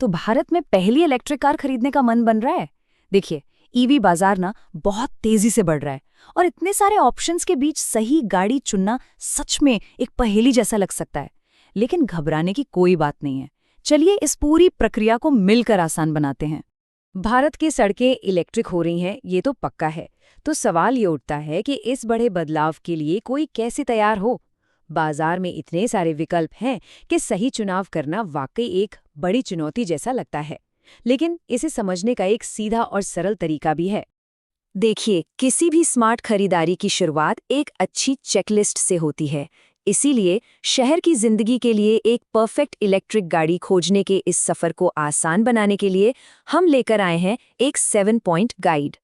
तो भारत में पहली इलेक्ट्रिक कार खरीदने का मन बन रहा है। देखिए, ईवी बाजार ना बहुत तेजी से बढ़ रहा है और इतने सारे ऑप्शंस के बीच सही गाड़ी चुनना सच में एक पहेली जैसा लग सकता है। लेकिन घबराने की कोई बात नहीं है। चलिए इस पूरी प्रक्रिया को मिलकर आसान बनाते हैं। भारत की सड़कें इलेक्ट्रिक हो रही हैं, ये तो पक्का है। तो सवाल ये उठता है कि इस बड़े बदलाव के लिए कोई कैसे तैयार हो। बाजार में इतने सारे विकल्प हैं कि सही चुनाव करना वाकई एक बड़ी चुनौती जैसा लगता है। लेकिन इसे समझने का एक सीधा और सरल तरीका भी है। देखिए, किसी भी स्मार्ट खरीदारी की शुरुआत एक अच्छी चेकलिस्ट से होती है। इसीलिए शहर की जिंदगी के लिए एक परफेक्ट इलेक्ट्रिक गाड़ी खोजने के इस सफर को आसान बनाने के लिए हम लेकर आए हैं एक 7 पॉइंट गाइड।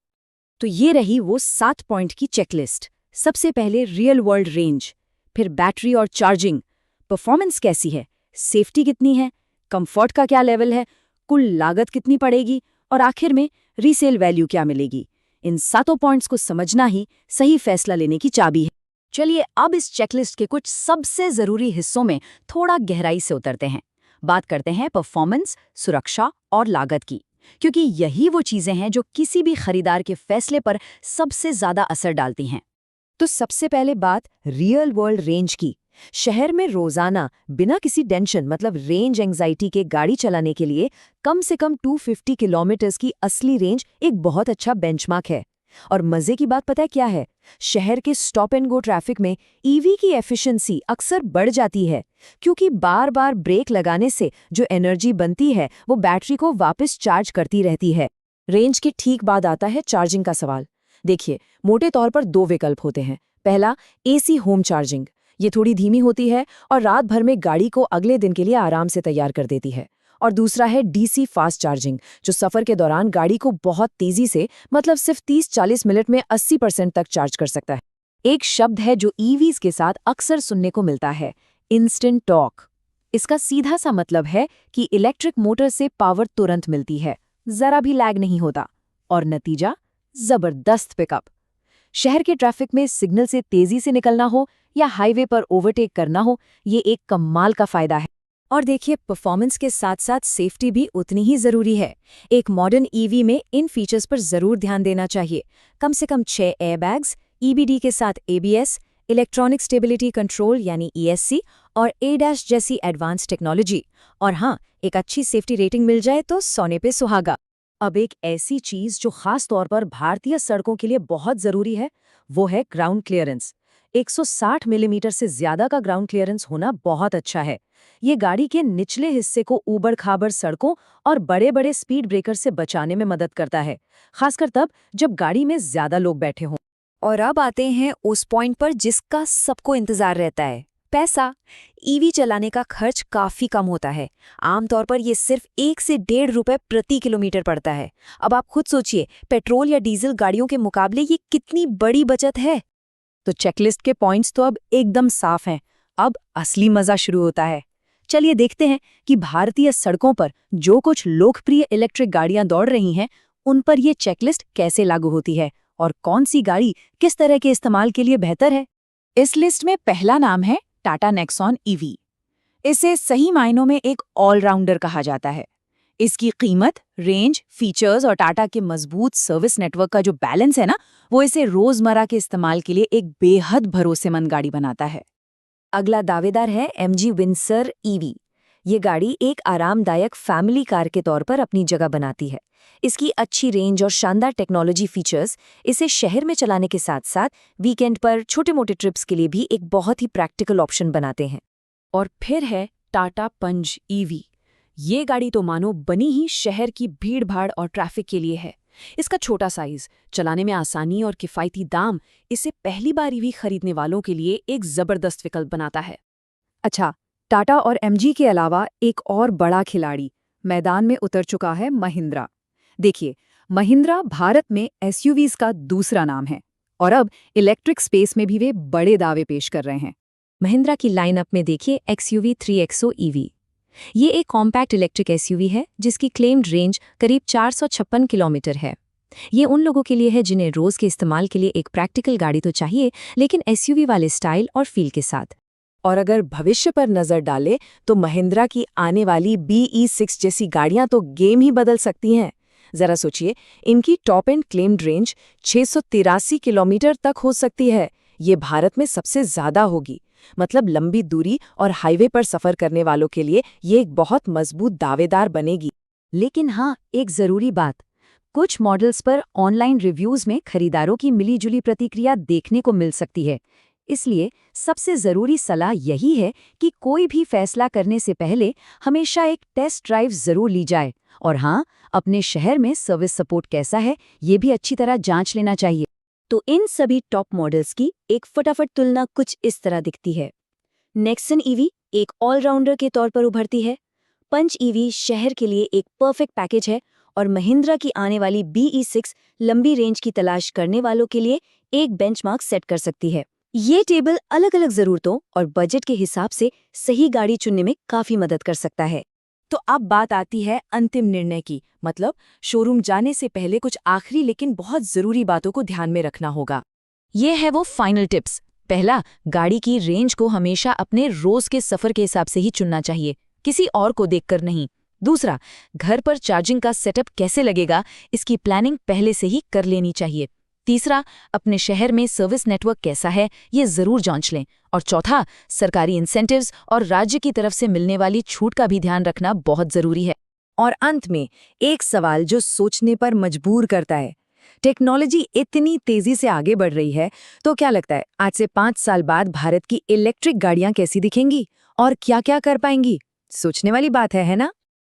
तो ये रही वो 7 पॉइंट की चेकलिस्ट। सबसे पहले रियल वर्ल्ड रेंज, फिर बैटरी और चार्जिंग, परफॉर्मेंस कैसी है, सेफ्टी कितनी है, कंफर्ट का क्या लेवल है, कुल लागत कितनी पड़ेगी और आखिर में रीसेल वैल्यू क्या मिलेगी। इन 7 पॉइंट्स को समझना ही सही फैसला लेने की चाबी है। चलिए अब इस चेकलिस्ट के कुछ सबसे जरूरी हिस्सों में थोड़ा गहराई से उतरते हैं। बात करते हैं परफॉर्मेंस, सुरक्षा और लागत की, क्योंकि यही वो चीजें हैं जो किसी भी खरीदार के फैसले पर सबसे ज्यादा असर डालती हैं। तो सबसे पहले बात रियल वर्ल्ड रेंज की। शहर में रोजाना बिना किसी टेंशन मतलब रेंज एंजाइटी के गाड़ी चलाने के लिए कम से कम 250 किलोमीटर की असली रेंज एक बहुत अच्छा बेंचमार्क है। और मजे की बात पता है क्या है? शहर के स्टॉप एंड गो ट्रैफिक में ईवी की एफिशिएंसी अक्सर बढ़ जाती है, क्योंकि बार बार ब्रेक लगाने से जो एनर्जी बनती है वो बैटरी को वापस चार्ज करती रहती है। रेंज के ठीक बाद आता है चार्जिंग का सवाल। देखिए, मोटे तौर पर 2 विकल्प होते हैं। पहला, एसी होम चार्जिंग। ये थोड़ी धीमी होती है और रात भर में गाड़ी को अगले दिन के लिए आराम से तैयार कर देती है। और दूसरा है डीसी फास्ट चार्जिंग, जो सफर के दौरान गाड़ी को बहुत तेजी से मतलब सिर्फ 30-40 मिनट में 80% तक चार्ज कर सकता है। एक शब्द है जो ईवीज के साथ अक्सर सुनने को मिलता है, इंस्टेंट टॉर्क। इसका सीधा सा मतलब है कि इलेक्ट्रिक मोटर से पावर तुरंत मिलती है, जरा भी लैग नहीं होता, और नतीजा जबरदस्त पिकअप। शहर के ट्रैफिक में सिग्नल से तेजी से निकलना हो या हाईवे पर ओवरटेक करना हो, ये एक कमाल का फायदा है। और देखिए, परफॉर्मेंस के साथ साथ सेफ्टी भी उतनी ही जरूरी है। एक मॉडर्न ईवी में इन फीचर्स पर जरूर ध्यान देना चाहिए। कम से कम 6 एयरबैग्स, ईबीडी के साथ एबीएस, इलेक्ट्रॉनिक स्टेबिलिटी कंट्रोल यानी ईएससी और एडैश जैसी एडवांस टेक्नोलॉजी। और हाँ, एक अच्छी सेफ्टी रेटिंग मिल जाए तो सोने पे सुहागा। अब एक ऐसी चीज जो खास तौर पर भारतीय सड़कों के लिए बहुत जरूरी है, वो है ग्राउंड क्लियरेंस। 160 मिलीमीटर से ज्यादा का ग्राउंड क्लियरेंस होना बहुत अच्छा है। ये गाड़ी के निचले हिस्से को ऊबड़-खाबड़ सड़कों और बड़े-बड़े स्पीड ब्रेकर से बचाने में मदद करता है, खासकर तब जब गाड़ी में ज्यादा लोग बैठे हों। और अब आते हैं उस पॉइंट पर जिसका सबको इंतजार रहता है, पैसा। ईवी चलाने का खर्च काफी कम होता है। आमतौर पर ये सिर्फ 1 से 1.5 रुपए प्रति किलोमीटर पड़ता है। अब आप खुद सोचिए, पेट्रोल या डीजल गाड़ियों के मुकाबले ये कितनी बड़ी बचत है। तो चेकलिस्ट के पॉइंट्स तो अब एकदम साफ हैं। अब असली मजा शुरू होता है। चलिए देखते हैं कि भारतीय सड़कों पर जो कुछ लोकप्रिय इलेक्ट्रिक गाड़ियां दौड़ रही हैं, उन पर ये चेकलिस्ट कैसे लागू होती है और कौन सी गाड़ी किस तरह के इस्तेमाल के लिए बेहतर है। इस लिस्ट में पहला नाम है टाटा नेक्सॉन ईवी। इसे सही मायनों में एक ऑलराउंडर कहा जाता है। इसकी कीमत, रेंज, फीचर्स और टाटा के मजबूत सर्विस नेटवर्क का जो बैलेंस है ना, वो इसे रोजमर्रा के इस्तेमाल के लिए एक बेहद भरोसेमंद गाड़ी बनाता है। अगला दावेदार है एमजी विंसर ईवी। ये गाड़ी एक आरामदायक फैमिली कार के तौर पर अपनी जगह बनाती है। इसकी अच्छी रेंज और शानदार टेक्नोलॉजी फीचर्स इसे शहर में चलाने के साथ साथ वीकेंड पर छोटे-मोटे ट्रिप्स के लिए भी एक बहुत ही प्रैक्टिकल ऑप्शन बनाते हैं। और फिर है टाटा पंच ईवी। ये गाड़ी तो मानो बनी ही शहर की भीड़-भाड़ और ट्रैफिक के लिए है। इसका छोटा साइज, चलाने में आसानी और किफ़ायती दाम इसे पहली बार ईवी खरीदने वालों के लिए एक जबरदस्त विकल्प बनाता है। अच्छा, टाटा और एमजी के अलावा एक और बड़ा खिलाड़ी मैदान में उतर चुका है, महिंद्रा। देखिए, महिंद्रा भारत में एसयूवीज का दूसरा नाम है और अब इलेक्ट्रिक स्पेस में भी वे बड़े दावे पेश कर रहे हैं। महिंद्रा की लाइनअप में देखिए एक्सयूवी 3XO ईवी। ये एक कॉम्पैक्ट इलेक्ट्रिक एसयूवी है जिसकी क्लेम्ड रेंज करीब 456 किलोमीटर है। ये उन लोगों के लिए है जिन्हें रोज के इस्तेमाल के लिए एक प्रैक्टिकल गाड़ी तो चाहिए, लेकिन एसयूवी वाले स्टाइल और फील के साथ। और अगर भविष्य पर नजर डाले तो महिंद्रा की आने वाली BE6 जैसी गाड़ियां तो गेम ही बदल सकती हैं। जरा सोचिए, इनकी top and claimed range 683 kilometre तक हो सकती है। ये भारत में सबसे ज्यादा होगी। मतलब लंबी दूरी और हाईवे पर सफर करने वालों के लिए ये एक बहुत मजबूत दावेदार बनेगी। लेकिन हाँ, एक जरूरी बात, कुछ मॉडल्स पर ऑनलाइन रिव्यूज में खरीदारों की मिलीजुली प्रतिक्रिया देखने को मिल सकती है। इसलिए सबसे जरूरी सलाह यही है कि कोई भी फैसला करने से पहले हमेशा एक टेस्ट ड्राइव जरूर ली जाए। और हाँ, अपने शहर में सर्विस सपोर्ट कैसा है, ये भी अच्छी तरह जांच लेना चाहिए। तो इन सभी टॉप मॉडल्स की एक फटाफट तुलना कुछ इस तरह दिखती है। नेक्सन ईवी एक ऑलराउंडर के तौर पर उभरती है, पंच ईवी शहर के लिए एक परफेक्ट पैकेज है, और महिंद्रा की आने वाली BE6 लंबी रेंज की तलाश करने वालों के लिए एक बेंचमार्क सेट कर सकती है। ये टेबल अलग अलग जरूरतों और बजट के हिसाब से सही गाड़ी चुनने में काफी मदद कर सकता है। तो अब बात आती है अंतिम निर्णय की, मतलब शोरूम जाने से पहले कुछ आखिरी लेकिन बहुत जरूरी बातों को ध्यान में रखना होगा। ये है वो फाइनल टिप्स। पहला, गाड़ी की रेंज को हमेशा अपने रोज के सफर के हिसाब से ही चुनना चाहिए, किसी और को देखकर नहीं। दूसरा, घर पर चार्जिंग का सेटअप कैसे लगेगा, इसकी प्लानिंग पहले से ही कर लेनी चाहिए। तीसरा, अपने शहर में सर्विस नेटवर्क कैसा है, ये जरूर जांच लें। और चौथा, सरकारी इंसेंटिव्स और राज्य की तरफ से मिलने वाली छूट का भी ध्यान रखना बहुत जरूरी है। और अंत में एक सवाल जो सोचने पर मजबूर करता है। टेक्नोलॉजी इतनी तेजी से आगे बढ़ रही है, तो क्या लगता है आज से 5 साल बाद भारत की इलेक्ट्रिक गाड़ियां कैसी दिखेंगी और क्या-क्या कर पाएंगी? सोचने वाली बात है ना?